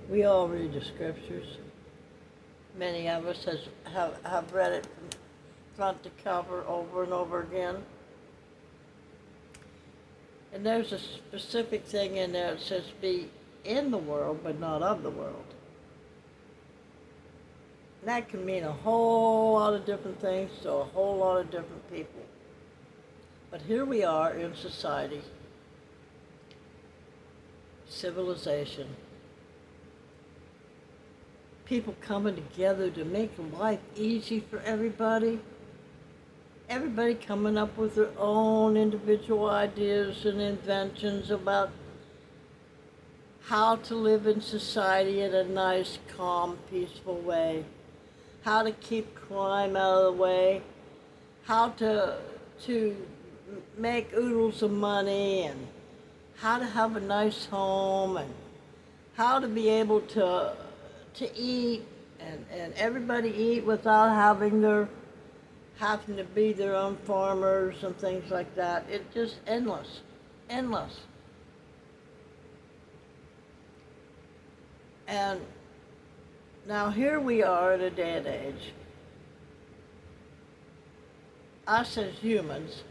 We all read the scriptures. Many of us have read it from front to cover over and over again. And there's a specific thing in there that says be in the world, but not of the world. And that can mean a whole lot of different things to a whole lot of different people. But here we are in society, civilization, people coming together to make life easy for everybody. Everybody coming up with their own individual ideas and inventions about how to live in society in a nice, calm, peaceful way, how to keep crime out of the way, how to make oodles of money, and how to have a nice home, and how to be able to eat, and everybody eat without having to be their own farmers and things like that. It's just endless. And now here we are in a day and age, us as humans.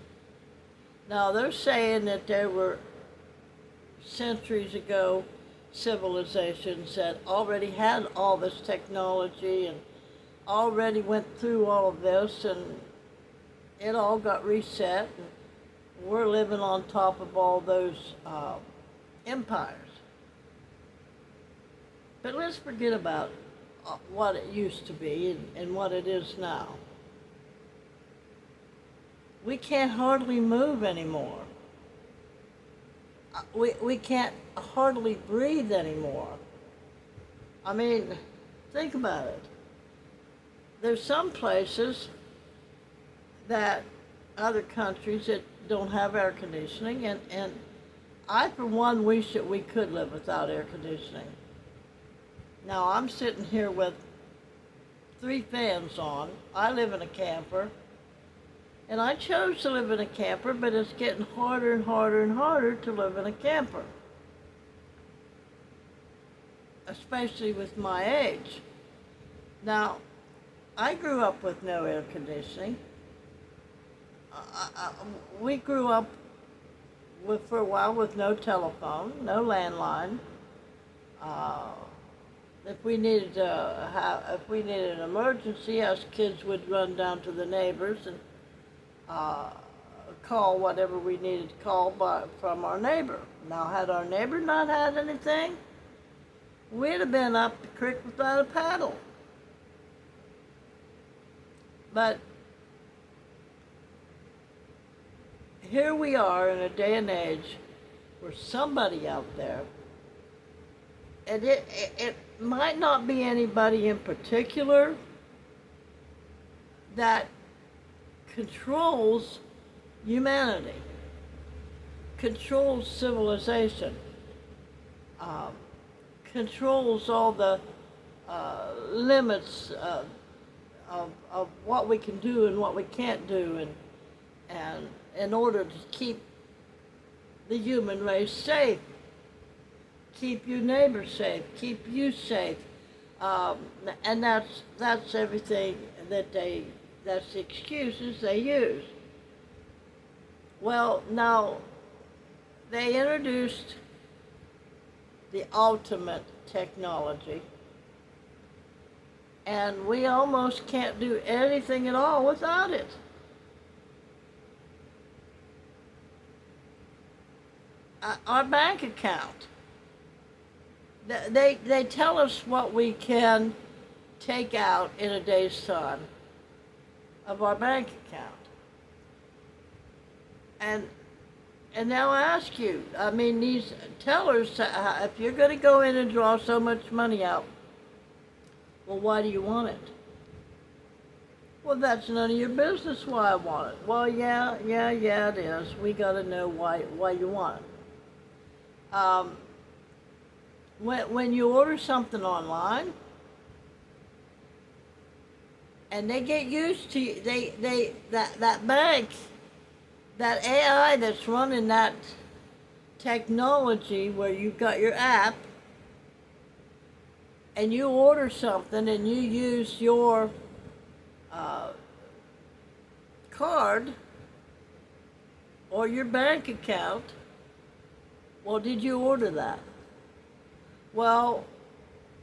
Now they're saying that there were centuries ago civilizations that already had all this technology and already went through all of this, and it all got reset, and we're living on top of all those empires. But let's forget about what it used to be and what it is now. We can't hardly move anymore. We can't hardly breathe anymore. I mean, think about it. There's some places that other countries that don't have air conditioning, and I for one wish that we could live without air conditioning. Now I'm sitting here with 3 fans on. I live in a camper, and I chose to live in a camper, but it's getting harder and harder and harder to live in a camper, especially with my age. Now, I grew up with no air conditioning. We grew up for a while with no telephone, no landline. If we needed an emergency, us kids would run down to the neighbors and call whatever we needed to call from our neighbor. Now, had our neighbor not had anything, we'd have been up the creek without a paddle. But here we are in a day and age where somebody out there, and it might not be anybody in particular, that controls humanity, controls civilization, controls all the limits of what we can do and what we can't do, and in order to keep the human race safe, keep your neighbor safe, keep you safe, and that's everything that's the excuses they use. Well, now they introduced the ultimate technology, and we almost can't do anything at all without it. Our bank account. They tell us what we can take out in a day's time of our bank account. And now I ask you, I mean, these tellers, if you're going to go in and draw so much money out, well, why do you want it? Well, that's none of your business why I want it. Well, yeah, it is. We got to know why you want it. When you order something online, and they get used to that bank, that AI that's running that technology where you've got your app, and you order something and you use your card or your bank account, well, did you order that? Well,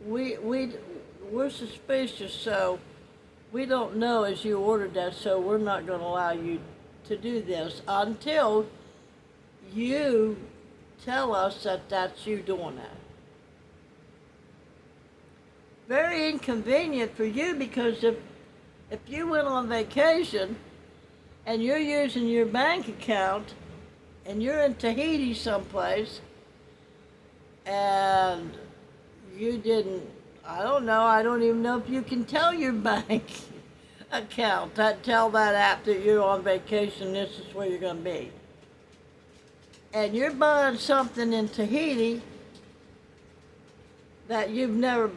we're suspicious, so we don't know as you ordered that, so we're not going to allow you to do this until you tell us that that's you doing that. Very inconvenient for you, because if you went on vacation and you're using your bank account and you're in Tahiti someplace and you didn't, I don't even know if you can tell your bank account, tell that app that you're on vacation, this is where you're going to be. And you're buying something in Tahiti that you've never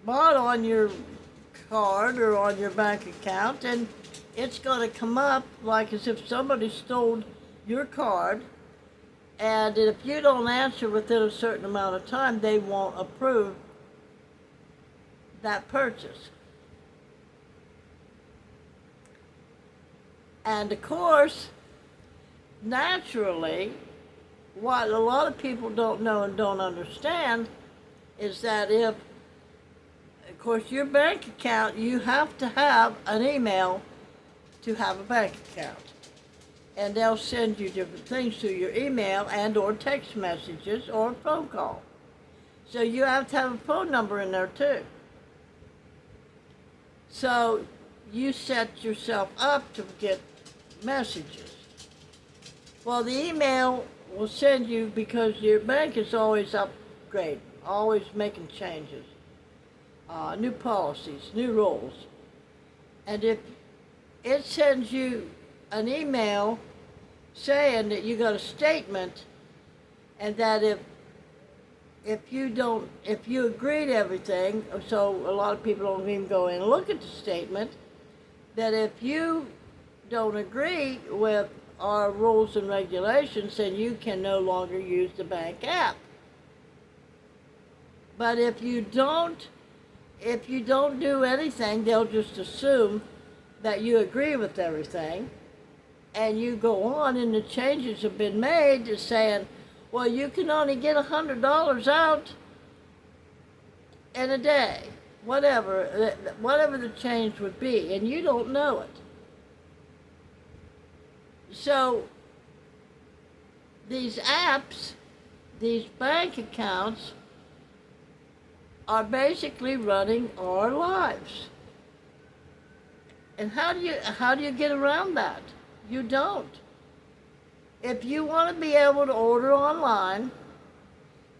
bought on your card or on your bank account, and it's going to come up like as if somebody stole your card, and if you don't answer within a certain amount of time, they won't approve that purchase. And of course, naturally, what a lot of people don't know and don't understand is that if, of course, your bank account, you have to have an email to have a bank account. And they'll send you different things through your email and or text messages or a phone call. So you have to have a phone number in there too. So you set yourself up to get messages. Well, the email will send you, because your bank is always upgrading, always making changes, new policies, new rules. And if it sends you an email saying that you got a statement, and that if you agree to everything, so a lot of people don't even go in and look at the statement, that if you don't agree with our rules and regulations, then you can no longer use the bank app. But if you don't do anything, they'll just assume that you agree with everything, and you go on, and the changes have been made to saying, well, you can only get $100 out in a day, whatever the change would be, and you don't know it. So these apps, these bank accounts, are basically running our lives. And how do you get around that? You don't. If you want to be able to order online,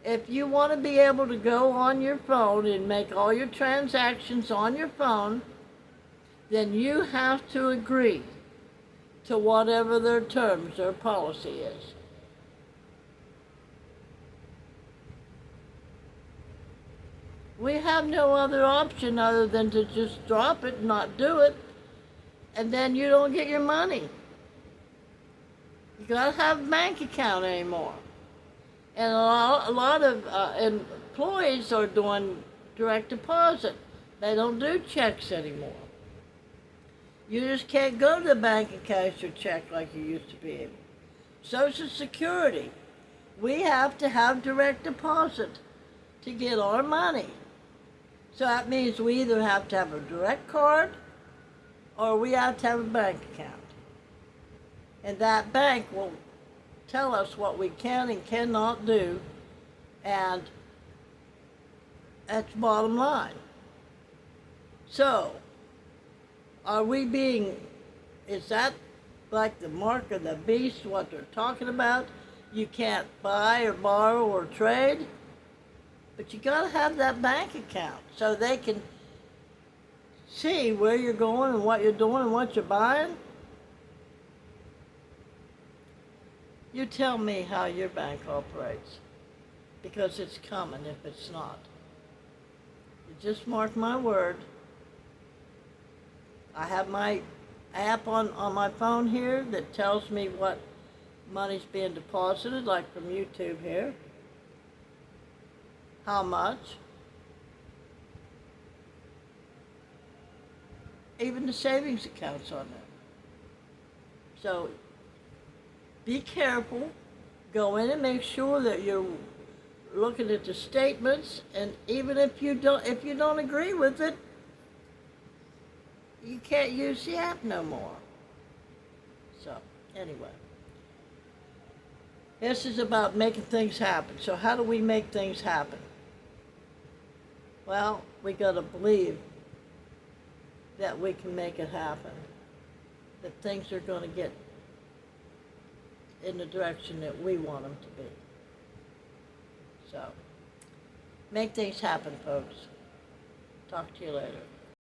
if you want to be able to go on your phone and make all your transactions on your phone, then you have to agree to whatever their terms or policy is. We have no other option other than to just drop it and not do it, and then you don't get your money. You gotta have a bank account anymore. And a lot of employees are doing direct deposit. They don't do checks anymore. You just can't go to the bank and cash your check like you used to be able. Social Security, we have to have direct deposit to get our money. So that means we either have to have a direct card or we have to have a bank account. And that bank will tell us what we can and cannot do, and that's bottom line. So, is that like the mark of the beast, what they're talking about? You can't buy or borrow or trade, but you gotta have that bank account so they can see where you're going and what you're doing and what you're buying. You tell me how your bank operates, because it's coming if it's not. You just mark my word. I have my app on my phone here that tells me what money's being deposited, like from YouTube here, how much, even the savings accounts on there. So be careful. Go in and make sure that you're looking at the statements, and even if you don't agree with it, you can't use the app no more. So anyway, this is about making things happen. So how do we make things happen? Well, we got to believe that we can make it happen, that things are going to get in the direction that we want them to be. So, make things happen, folks. Talk to you later.